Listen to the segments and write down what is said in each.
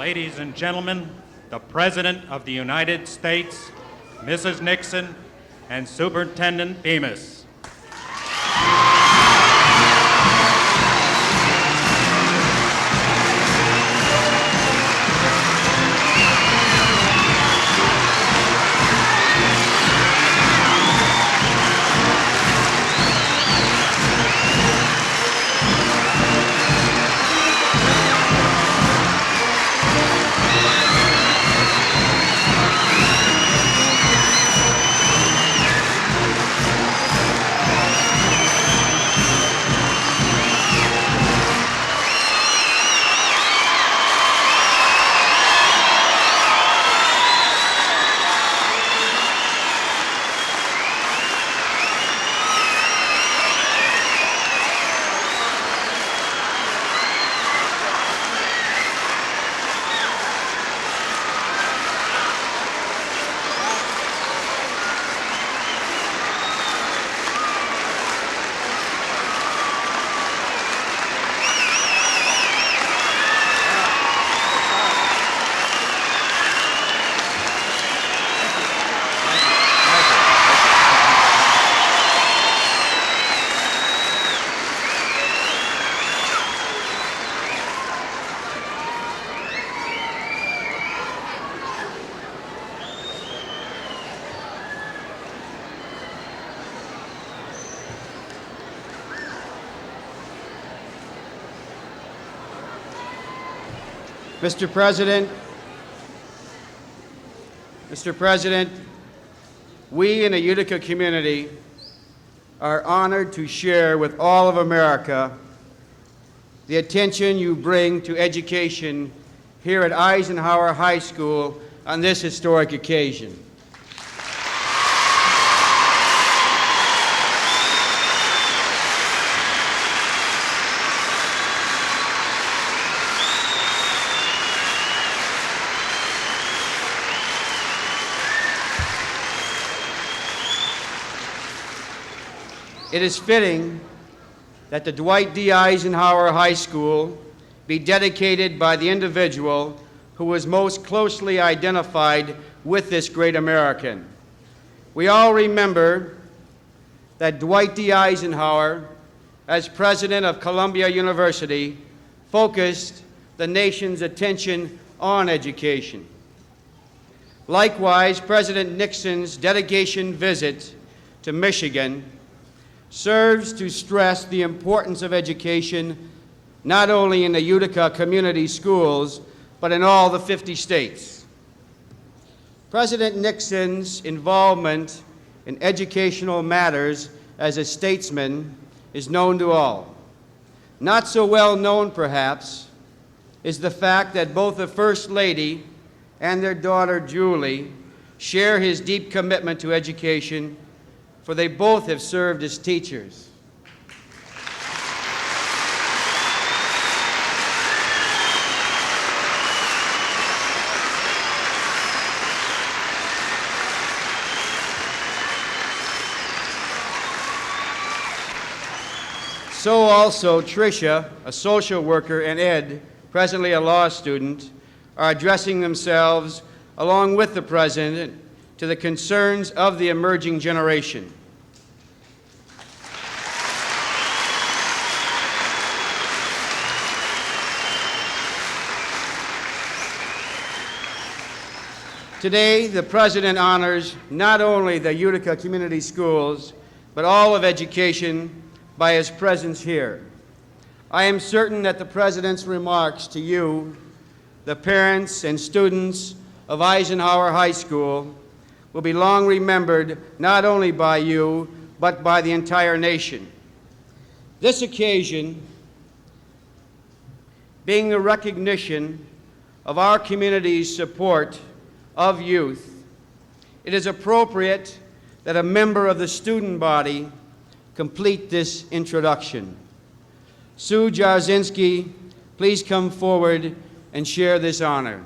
Ladies and gentlemen, the President of the United States, Mrs. Nixon, and Superintendent Bemis. Mr. President, we in the Utica community are honored to share with all of America the attention you bring to education here at Eisenhower High School on this historic occasion. It is fitting that the Dwight D. Eisenhower High School be dedicated by the individual who was most closely identified with this great American. We all remember that Dwight D. Eisenhower, as president of Columbia University, focused the nation's attention on education. Likewise, President Nixon's delegation visit to Michigan serves to stress the importance of education not only in the Utica community schools, but in all the 50 states. President Nixon's involvement in educational matters as a statesman is known to all. Not so well known, perhaps, is the fact that both the First Lady and their daughter, Julie, share his deep commitment to education, for they both have served as teachers. So also Tricia, a social worker, and Ed, presently a law student, are addressing themselves along with the President to the concerns of the emerging generation. Today, the President honors not only the Utica Community Schools, but all of education by his presence here. I am certain that the President's remarks to you, the parents and students of Eisenhower High School, will be long remembered not only by you, but by the entire nation. This occasion, being the recognition of our community's support of youth, it is appropriate that a member of the student body complete this introduction. Sue Jarzinski, please come forward and share this honor.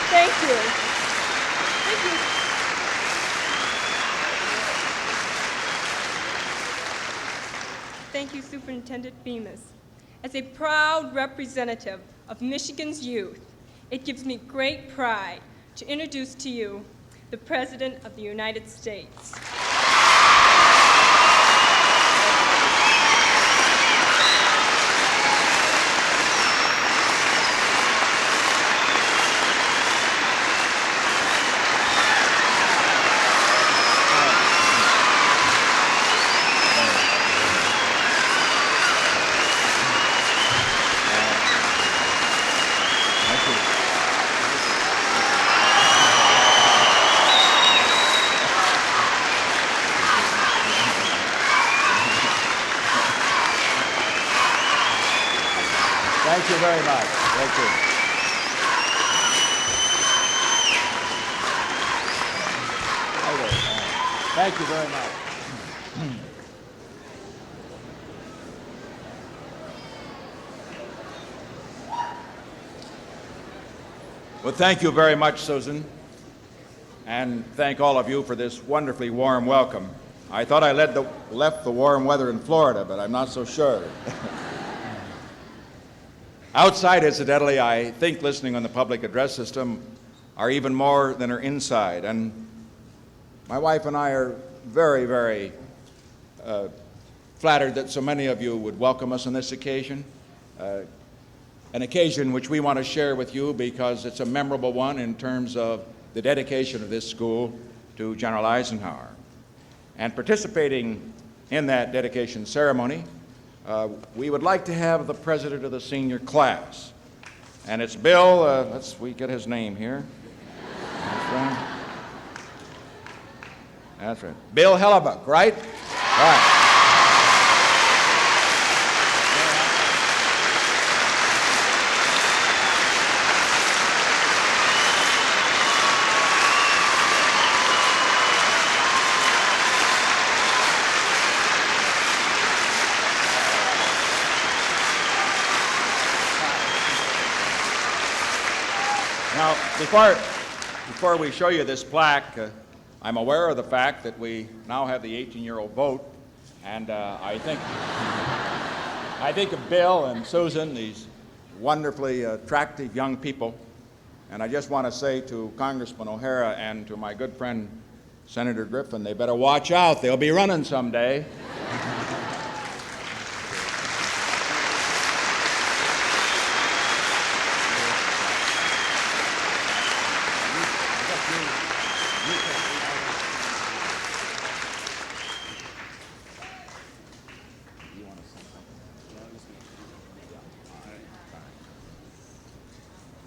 Thank you. Thank you. Superintendent Bemis. As a proud representative of Michigan's youth, it gives me great pride to introduce to you the President of the United States. Thank you very much. Thank you. Thank you very much. Well, thank you very much, Susan, and thank all of you for this wonderfully warm welcome. I thought I left the warm weather in Florida, but I'm not so sure. Outside, incidentally, I think listening on the public address system are even more than are inside. And my wife and I are very, very flattered that so many of you would welcome us on this occasion, an occasion which we want to share with you because it's a memorable one in terms of the dedication of this school to General Eisenhower. And participating in that dedication ceremony, we would like to have the president of the senior class. And it's Bill, we get his name here. That's right. That's right. Bill Hellebuck, right? Right. Now, before we show you this plaque, I'm aware of the fact that we now have the 18-year-old vote, and I think of Bill and Susan, these wonderfully attractive young people, and I just want to say to Congressman O'Hara and to my good friend Senator Griffin, they better watch out. They'll be running someday.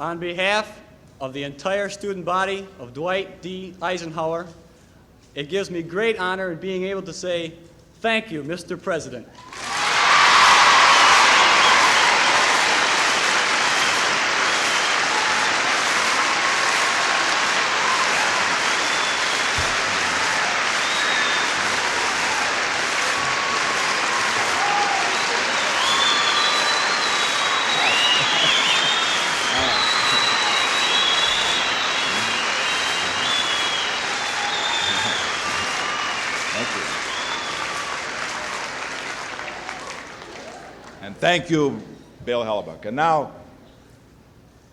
On behalf of the entire student body of Dwight D. Eisenhower, it gives me great honor in being able to say, thank you, Mr. President. Thank you, Bill Hellebuck. And now,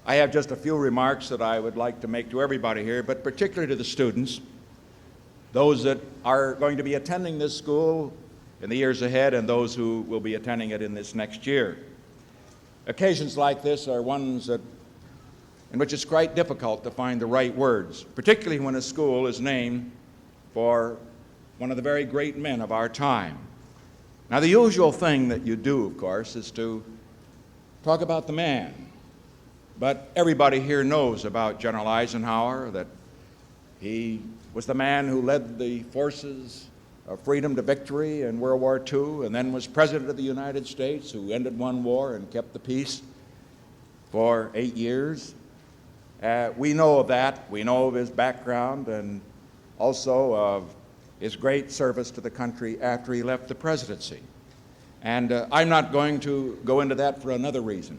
I have just a few remarks that I would like to make to everybody here, but particularly to the students, those that are going to be attending this school in the years ahead and those who will be attending it in this next year. Occasions like this are ones in which it's quite difficult to find the right words, particularly when a school is named for one of the very great men of our time. Now, the usual thing that you do, of course, is to talk about the man. But everybody here knows about General Eisenhower, that he was the man who led the forces of freedom to victory in World War II, and then was President of the United States, who ended one war and kept the peace for 8 years. We know of that. We know of his background and also of his great service to the country after he left the presidency. And I'm not going to go into that for another reason.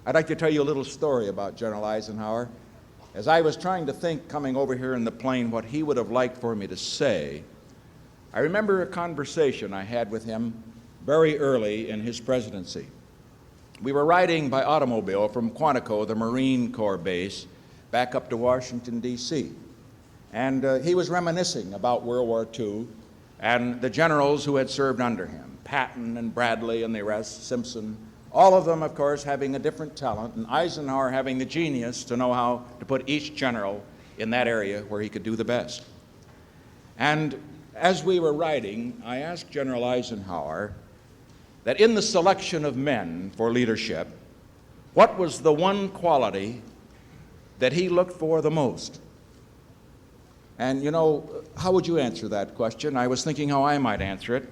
I'd like to tell you a little story about General Eisenhower. As I was trying to think coming over here in the plane what he would have liked for me to say, I remember a conversation I had with him very early in his presidency. We were riding by automobile from Quantico, the Marine Corps base, back up to Washington, D.C. And he was reminiscing about World War II and the generals who had served under him, Patton and Bradley and the rest, Simpson, all of them, of course, having a different talent, and Eisenhower having the genius to know how to put each general in that area where he could do the best. And as we were riding, I asked General Eisenhower that in the selection of men for leadership, what was the one quality that he looked for the most? And you know, how would you answer that question? I was thinking how I might answer it.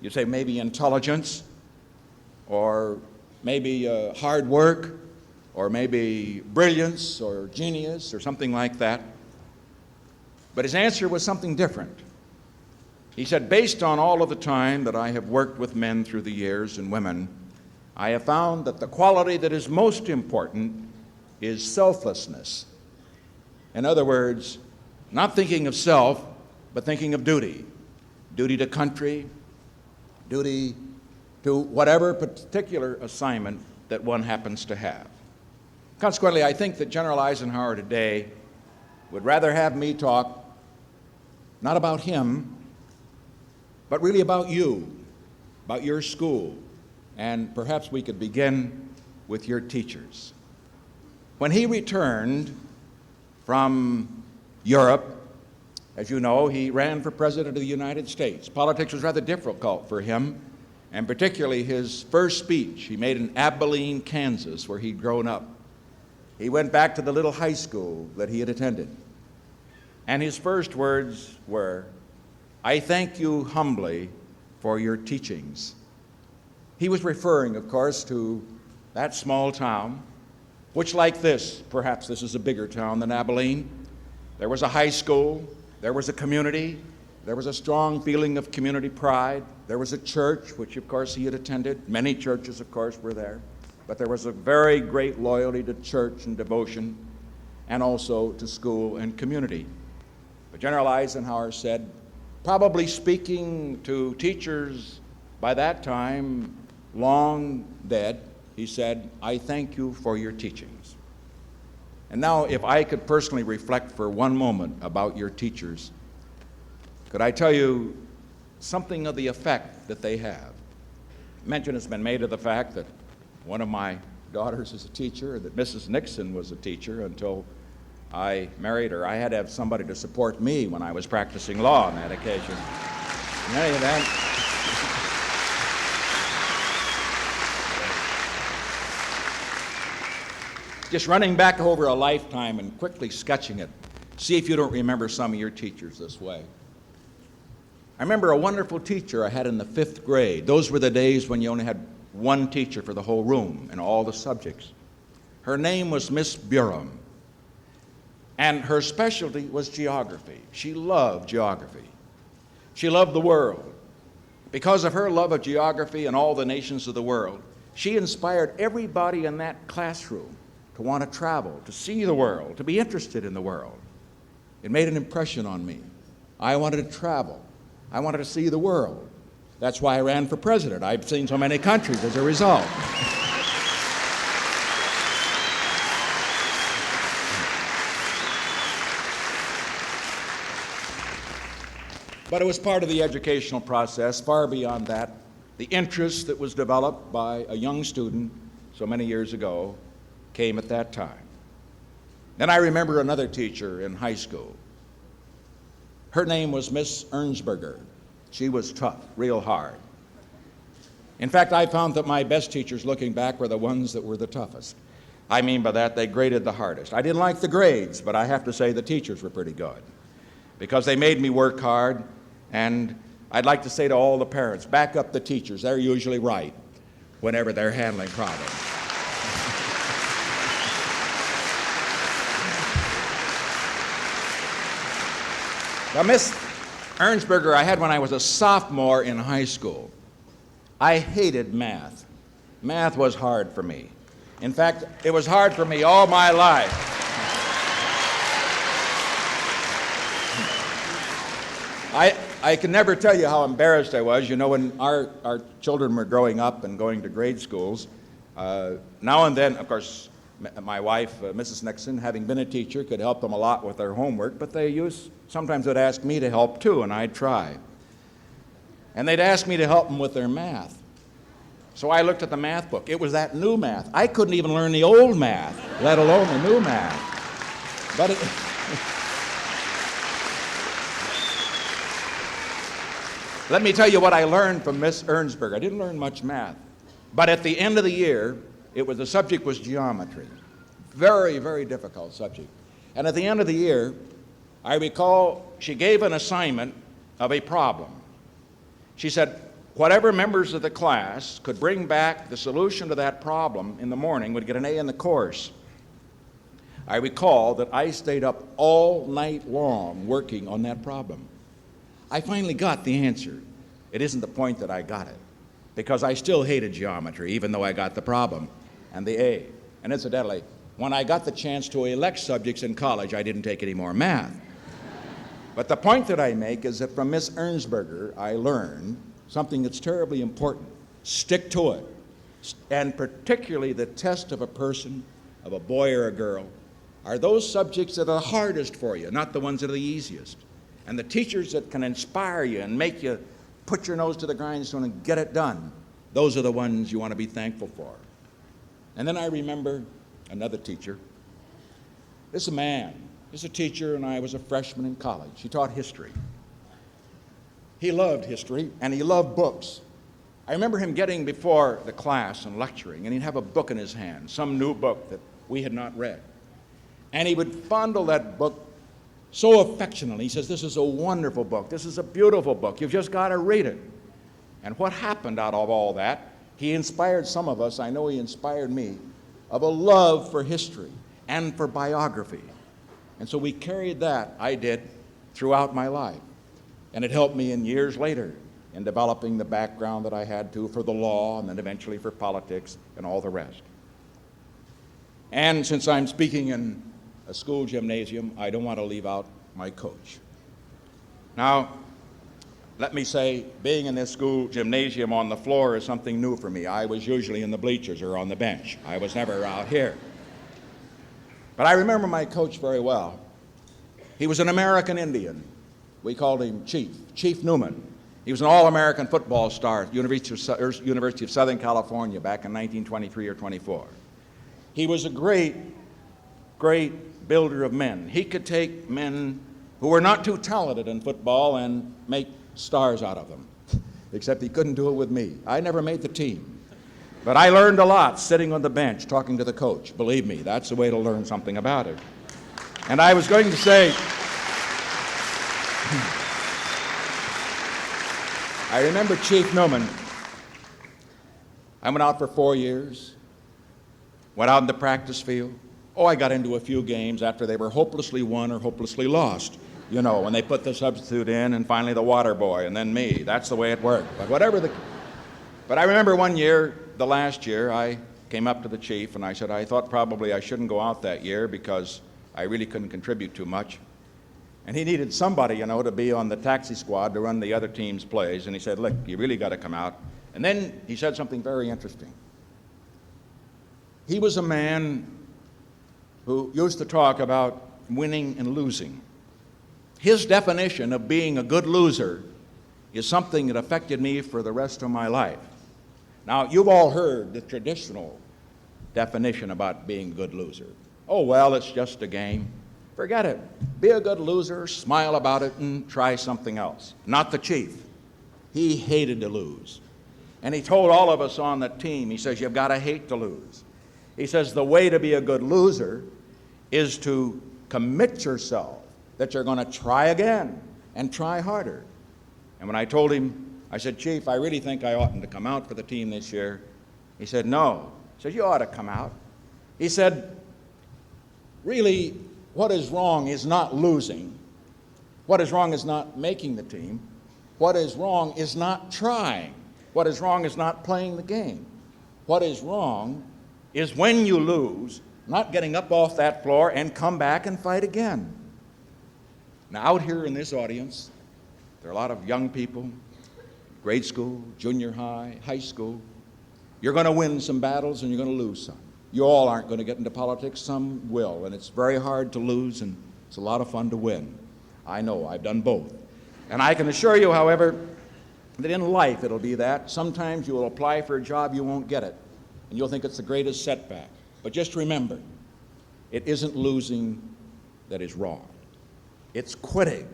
You'd say maybe intelligence, or maybe hard work, or maybe brilliance or genius or something like that. But his answer was something different. He said, based on all of the time that I have worked with men through the years and women, I have found that the quality that is most important is selflessness. In other words, not thinking of self, but thinking of duty. Duty to country, duty to whatever particular assignment that one happens to have. Consequently, I think that General Eisenhower today would rather have me talk not about him, but really about you, about your school, and perhaps we could begin with your teachers. When he returned from Europe, as you know, he ran for President of the United States. Politics was rather difficult for him, and particularly his first speech he made in Abilene, Kansas, where he'd grown up. He went back to the little high school that he had attended, and his first words were, "I thank you humbly for your teachings." He was referring, of course, to that small town, which, like this, perhaps this is a bigger town than Abilene. There was a high school, there was a community, there was a strong feeling of community pride, there was a church, which of course he had attended. Many churches, of course, were there, but there was a very great loyalty to church and devotion, and also to school and community. But General Eisenhower said, probably speaking to teachers by that time long dead, he said, "I thank you for your teachings." And now, if I could personally reflect for one moment about your teachers, could I tell you something of the effect that they have? Mention has been made of the fact that one of my daughters is a teacher, that Mrs. Nixon was a teacher until I married her. I had to have somebody to support me when I was practicing law on that occasion. In any event, just running back over a lifetime and quickly sketching it, see if you don't remember some of your teachers this way. I remember a wonderful teacher I had in the 5th grade. Those were the days when you only had one teacher for the whole room and all the subjects. Her name was Miss Burham, and her specialty was geography. She loved geography. She loved the world. Because of her love of geography and all the nations of the world, she inspired everybody in that classroom to want to travel, to see the world, to be interested in the world. It made an impression on me. I wanted to travel. I wanted to see the world. That's why I ran for president. I've seen so many countries as a result. But it was part of the educational process. Far beyond that, the interest that was developed by a young student so many years ago came at that time. Then I remember another teacher in high school. Her name was Miss Ernsberger. She was tough, real hard. In fact, I found that my best teachers, looking back, were the ones that were the toughest. I mean by that, they graded the hardest. I didn't like the grades, but I have to say the teachers were pretty good because they made me work hard. And I'd like to say to all the parents, back up the teachers. They're usually right whenever they're handling problems. Now, Miss Ernsberger I had when I was a sophomore in high school. I hated math. Math was hard for me. In fact, it was hard for me all my life. I can never tell you how embarrassed I was. You know, when our children were growing up and going to grade schools, now and then, of course, my wife, Mrs. Nixon, having been a teacher, could help them a lot with their homework, but sometimes would ask me to help too, and I'd try. And they'd ask me to help them with their math. So I looked at the math book. It was that new math. I couldn't even learn the old math, let alone the new math. But let me tell you what I learned from Miss Ernsberg. I didn't learn much math. But at the end of the year, the subject was geometry. Very, very difficult subject. And at the end of the year, I recall she gave an assignment of a problem. She said, whatever members of the class could bring back the solution to that problem in the morning would get an A in the course. I recall that I stayed up all night long working on that problem. I finally got the answer. It isn't the point that I got it, because I still hated geometry, even though I got the problem and the A. And incidentally, when I got the chance to elect subjects in college, I didn't take any more math. But the point that I make is that from Miss Ernsberger, I learned something that's terribly important. Stick to it. And particularly the test of a person, of a boy or a girl, are those subjects that are the hardest for you, not the ones that are the easiest. And the teachers that can inspire you and make you put your nose to the grindstone and get it done, those are the ones you want to be thankful for. And then I remember another teacher. This is a man. He's a teacher, and I was a freshman in college. He taught history. He loved history, and he loved books. I remember him getting before the class and lecturing, and he'd have a book in his hand, some new book that we had not read. And he would fondle that book so affectionately. He says, this is a wonderful book. This is a beautiful book. You've just got to read it. And what happened out of all that, he inspired some of us, I know he inspired me, of a love for history and for biography. And so we carried that, I did, throughout my life. And it helped me in years later in developing the background that I had to for the law and then eventually for politics and all the rest. And since I'm speaking in a school gymnasium, I don't want to leave out my coach. Now, let me say, being in this school gymnasium on the floor is something new for me. I was usually in the bleachers or on the bench. I was never out here. But I remember my coach very well. He was an American Indian. We called him Chief Newman. He was an all-American football star at University of Southern California back in 1923 or 24. He was a great, great builder of men. He could take men who were not too talented in football and make stars out of them, except he couldn't do it with me. I never made the team. But I learned a lot sitting on the bench talking to the coach. Believe me, that's the way to learn something about it. And I was going to say, I remember Chief Newman. I went out for 4 years, went out in the practice field. Oh, I got into a few games after they were hopelessly won or hopelessly lost. You know, when they put the substitute in and finally the water boy and then me. That's the way it worked. But I remember one year, the last year, I came up to the chief and I said, I thought probably I shouldn't go out that year because I really couldn't contribute too much. And he needed somebody, you know, to be on the taxi squad to run the other team's plays. And he said, look, you really got to come out. And then he said something very interesting. He was a man who used to talk about winning and losing. His definition of being a good loser is something that affected me for the rest of my life. Now, you've all heard the traditional definition about being a good loser. Oh, well, it's just a game. Forget it. Be a good loser, smile about it, and try something else. Not the chief. He hated to lose. And he told all of us on the team, he says, you've got to hate to lose. He says, the way to be a good loser is to commit yourself that you're going to try again and try harder. And when I told him, I said, Chief, I really think I oughtn't to come out for the team this year. He said, no. I said, you ought to come out. He said, really, what is wrong is not losing. What is wrong is not making the team. What is wrong is not trying. What is wrong is not playing the game. What is wrong is when you lose, not getting up off that floor and come back and fight again. Now, out here in this audience, There are a lot of young people, grade school, junior high, high school. You're going to win some battles and you're going to lose some. You all aren't going to get into politics. Some will, and it's very hard to lose, and it's a lot of fun to win. I know, I've done both. And I can assure you, however, that in life it'll be that. Sometimes you will apply for a job, you won't get it, and you'll think it's the greatest setback. But just remember, it isn't losing that is wrong. It's quitting.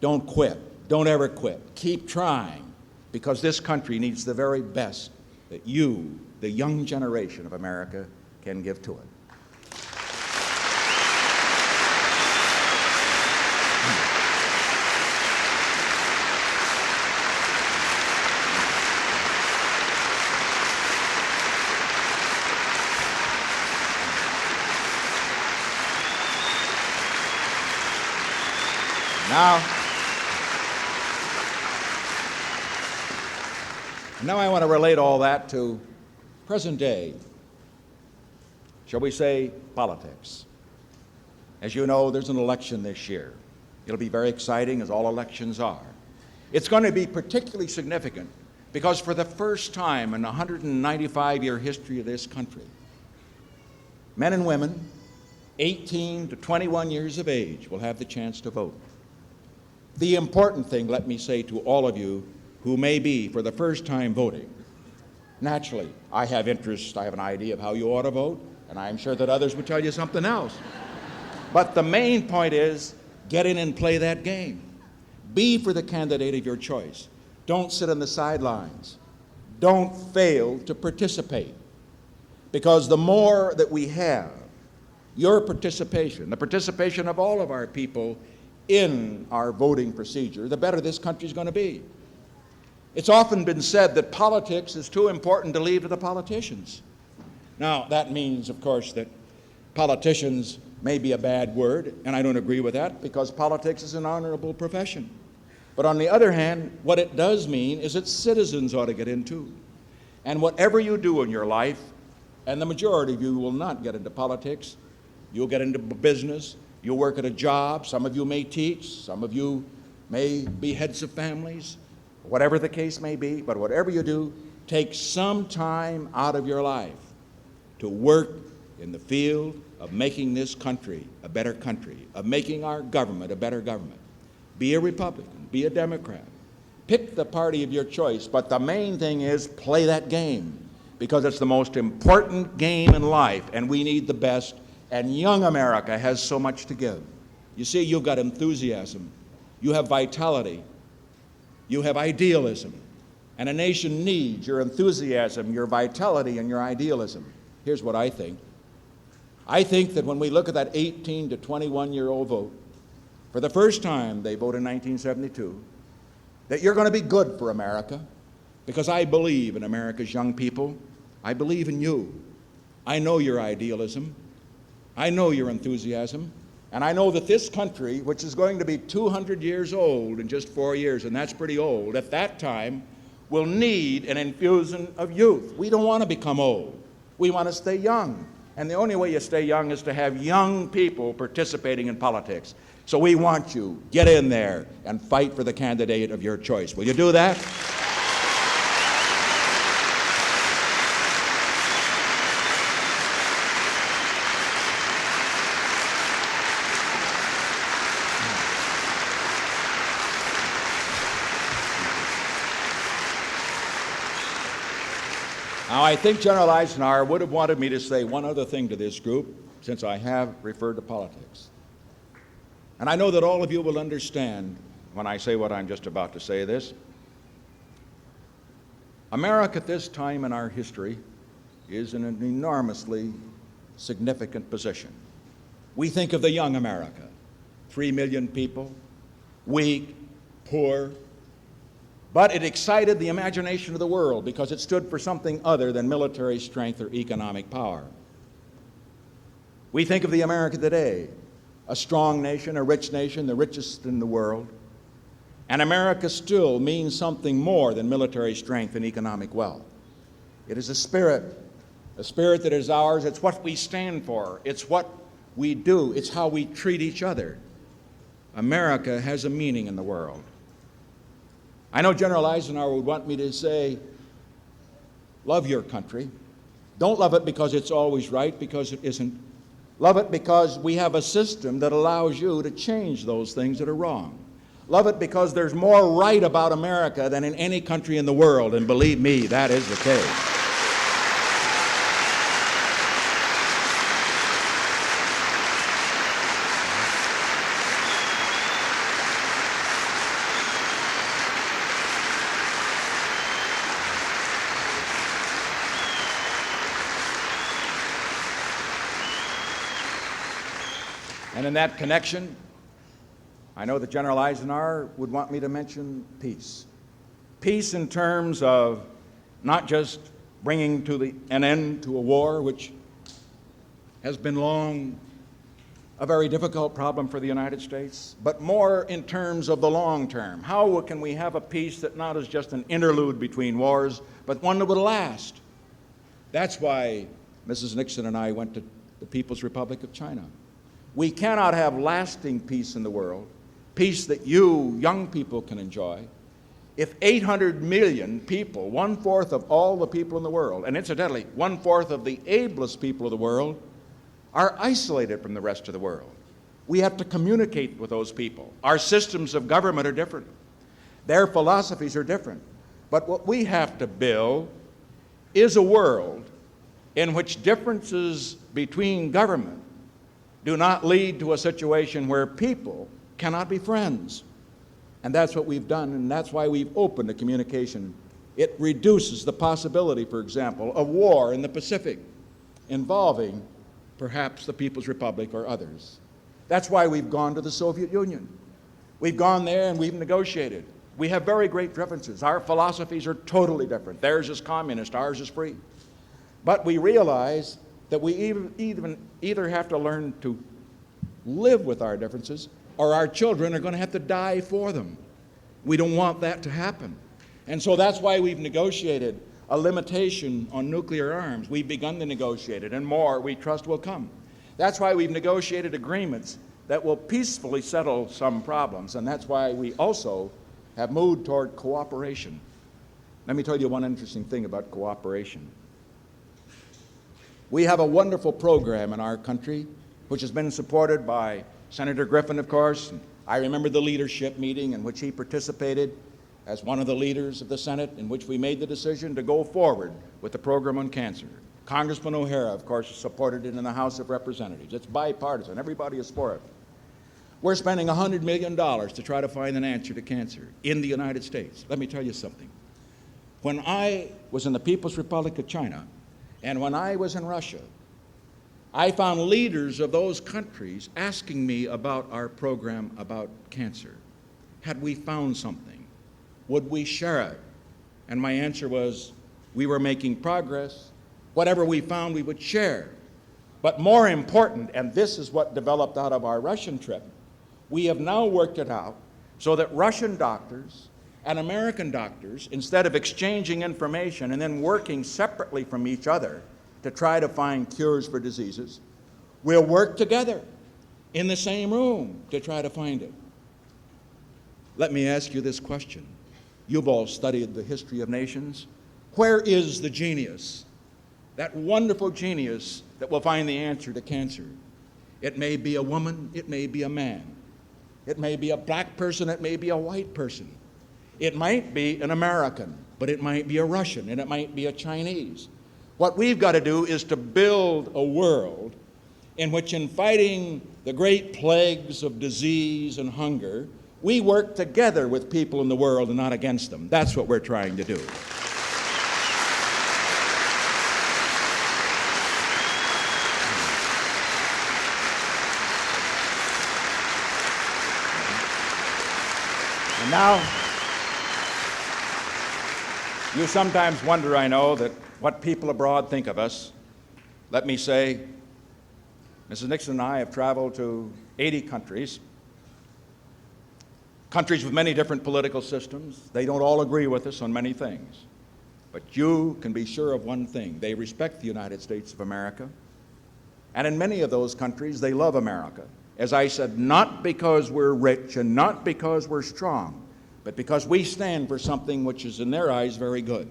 Don't quit. Don't ever quit. Keep trying, because this country needs the very best that you, the young generation of America, can give to it. Now I want to relate all that to present day, shall we say, politics. As you know, there's an election this year. It'll be very exciting, as all elections are. It's going to be particularly significant because for the first time in the 195-year history of this country, men and women 18 to 21 years of age will have the chance to vote. The important thing, let me say to all of you who may be for the first time voting, naturally, I have interest, I have an idea of how you ought to vote, and I'm sure that others would tell you something else. But the main point is, get in and play that game. Be for the candidate of your choice. Don't sit on the sidelines. Don't fail to participate. Because the more that we have, your participation, the participation of all of our people in our voting procedure, the better this country's going to be. It's often been said that politics is too important to leave to the politicians. Now, that means, of course, that politicians may be a bad word, and I don't agree with that, because politics is an honorable profession. But on the other hand, what it does mean is that citizens ought to get into. And whatever you do in your life, and the majority of you will not get into politics, you'll get into business, you'll work at a job, some of you may teach, some of you may be heads of families, whatever the case may be, but whatever you do, take some time out of your life to work in the field of making this country a better country, of making our government a better government. Be a Republican, be a Democrat. Pick the party of your choice, but the main thing is play that game, because it's the most important game in life, and we need the best, and young America has so much to give. You see, you've got enthusiasm, you have vitality, you have idealism, and a nation needs your enthusiasm, your vitality, and your idealism. Here's what I think. I think that when we look at that 18 to 21-year-old vote, for the first time they vote in 1972, that you're going to be good for America, because I believe in America's young people. I believe in you. I know your idealism. I know your enthusiasm. And I know that this country, which is going to be 200 years old in just 4 years, and that's pretty old, at that time will need an infusion of youth. We don't want to become old. We want to stay young. And the only way you stay young is to have young people participating in politics. So we want you, get in there and fight for the candidate of your choice. Will you do that? Now, I think General Eisenhower would have wanted me to say one other thing to this group, since I have referred to politics. And I know that all of you will understand when I say what I'm just about to say this. America at this time in our history is in an enormously significant position. We think of the young America, 3 million people, weak, poor, but it excited the imagination of the world because it stood for something other than military strength or economic power. We think of the America today, a strong nation, a rich nation, the richest in the world. And America still means something more than military strength and economic wealth. It is a spirit that is ours. It's what we stand for. It's what we do. It's how we treat each other. America has a meaning in the world. I know General Eisenhower would want me to say, love your country. Don't love it because it's always right, because it isn't. Love it because we have a system that allows you to change those things that are wrong. Love it because there's more right about America than in any country in the world, and believe me, that is the case. And in that connection, I know that General Eisenhower would want me to mention peace. Peace in terms of not just bringing to an end to a war, which has been long a very difficult problem for the United States, but more in terms of the long term. How can we have a peace that not is just an interlude between wars, but one that would last? That's why Mrs. Nixon and I went to the People's Republic of China. We cannot have lasting peace in the world, peace that you young people can enjoy, if 800 million people, 1/4 of all the people in the world, and incidentally, 1/4 of the ablest people of the world, are isolated from the rest of the world. We have to communicate with those people. Our systems of government are different. Their philosophies are different. But what we have to build is a world in which differences between government do not lead to a situation where people cannot be friends. And that's what we've done, and that's why we've opened the communication. It reduces the possibility, for example, of war in the Pacific involving perhaps the People's Republic or others. That's why we've gone to the Soviet Union. We've gone there and we've negotiated. We have very great differences. Our philosophies are totally different. Theirs is communist, ours is free. But we realize that we either have to learn to live with our differences, or our children are going to have to die for them. We don't want that to happen. And so that's why we've negotiated a limitation on nuclear arms. We've begun to negotiate it, and more, we trust, will come. That's why we've negotiated agreements that will peacefully settle some problems, and that's why we also have moved toward cooperation. Let me tell you one interesting thing about cooperation. We have a wonderful program in our country which has been supported by Senator Griffin, of course. I remember the leadership meeting in which he participated as one of the leaders of the Senate, in which we made the decision to go forward with the program on cancer. Congressman O'Hara, of course, supported it in the House of Representatives. It's bipartisan. Everybody is for it. We're spending $100 million to try to find an answer to cancer in the United States. Let me tell you something. When I was in the People's Republic of China, and when I was in Russia, I found leaders of those countries asking me about our program about cancer. Had we found something? Would we share it? And my answer was, we were making progress. Whatever we found, we would share. But more important, and this is what developed out of our Russian trip, we have now worked it out so that Russian doctors and American doctors, instead of exchanging information and then working separately from each other to try to find cures for diseases, will work together in the same room to try to find it. Let me ask you this question. You've all studied the history of nations. Where is the genius, that wonderful genius that will find the answer to cancer? It may be a woman, it may be a man. It may be a black person, it may be a white person. It might be an American, but it might be a Russian, and it might be a Chinese. What we've got to do is to build a world in which, in fighting the great plagues of disease and hunger, we work together with people in the world and not against them. That's what we're trying to do. And now, you sometimes wonder, I know, that what people abroad think of us. Let me say, Mrs. Nixon and I have traveled to 80 countries with many different political systems. They don't all agree with us on many things. But you can be sure of one thing. They respect the United States of America. And in many of those countries, they love America. As I said, not because we're rich and not because we're strong, but because we stand for something which is in their eyes very good.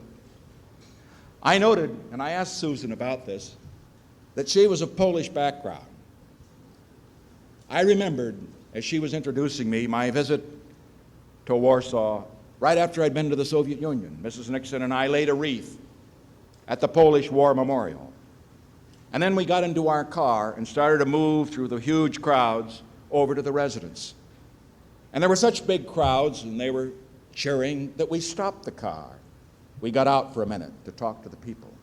I noted, and I asked Susan about this, that she was of Polish background. I remembered, as she was introducing me, my visit to Warsaw right after I'd been to the Soviet Union. Mrs. Nixon and I laid a wreath at the Polish War Memorial. And then we got into our car and started to move through the huge crowds over to the residence. And there were such big crowds, and they were cheering, that we stopped the car. We got out for a minute to talk to the people.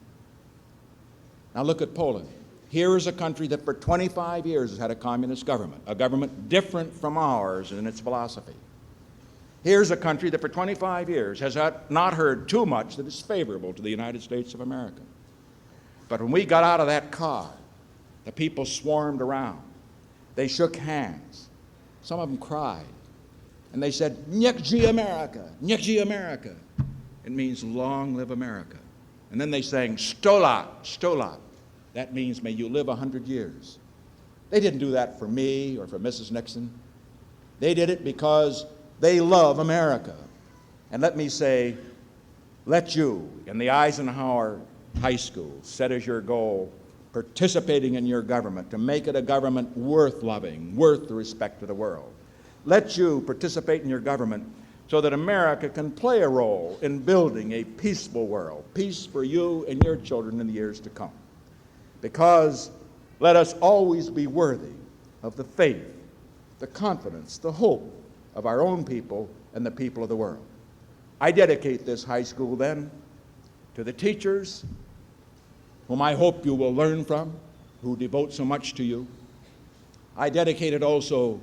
Now look at Poland. Here is a country that for 25 years has had a communist government, a government different from ours in its philosophy. Here's a country that for 25 years has not heard too much that is favorable to the United States of America. But when we got out of that car, the people swarmed around. They shook hands. Some of them cried. And they said, "Niech żyje America, niech żyje America." It means long live America. And then they sang, "Sto lat, sto lat." That means may you live 100 years. They didn't do that for me or for Mrs. Nixon. They did it because they love America. And let me say, let you in the Eisenhower High School set as your goal participating in your government to make it a government worth loving, worth the respect of the world. Let you participate in your government so that America can play a role in building a peaceful world, peace for you and your children in the years to come. Because let us always be worthy of the faith, the confidence, the hope of our own people and the people of the world. I dedicate this high school then to the teachers whom I hope you will learn from, who devote so much to you. I dedicate it also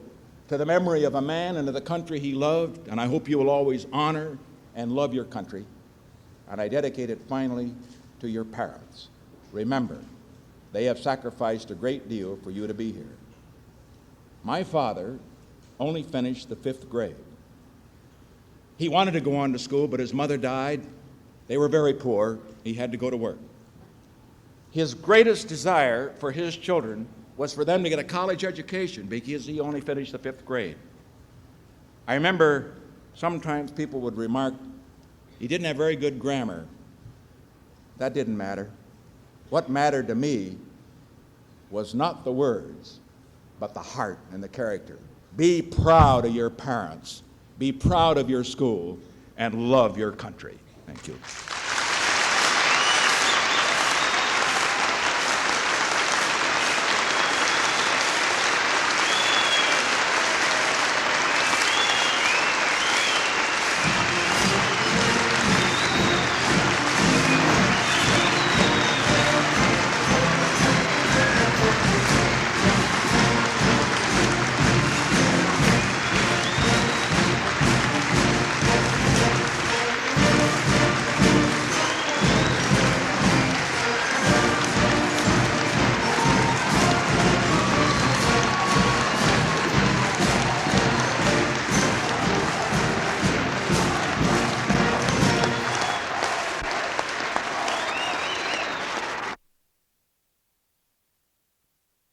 to the memory of a man and of the country he loved, and I hope you will always honor and love your country. And I dedicate it finally to your parents. Remember, they have sacrificed a great deal for you to be here. My father only finished the 5th grade. He wanted to go on to school, but his mother died. They were very poor. He had to go to work. His greatest desire for his children was for them to get a college education because he only finished the 5th grade. I remember sometimes people would remark, he didn't have very good grammar. That didn't matter. What mattered to me was not the words, but the heart and the character. Be proud of your parents. Be proud of your school and love your country. Thank you.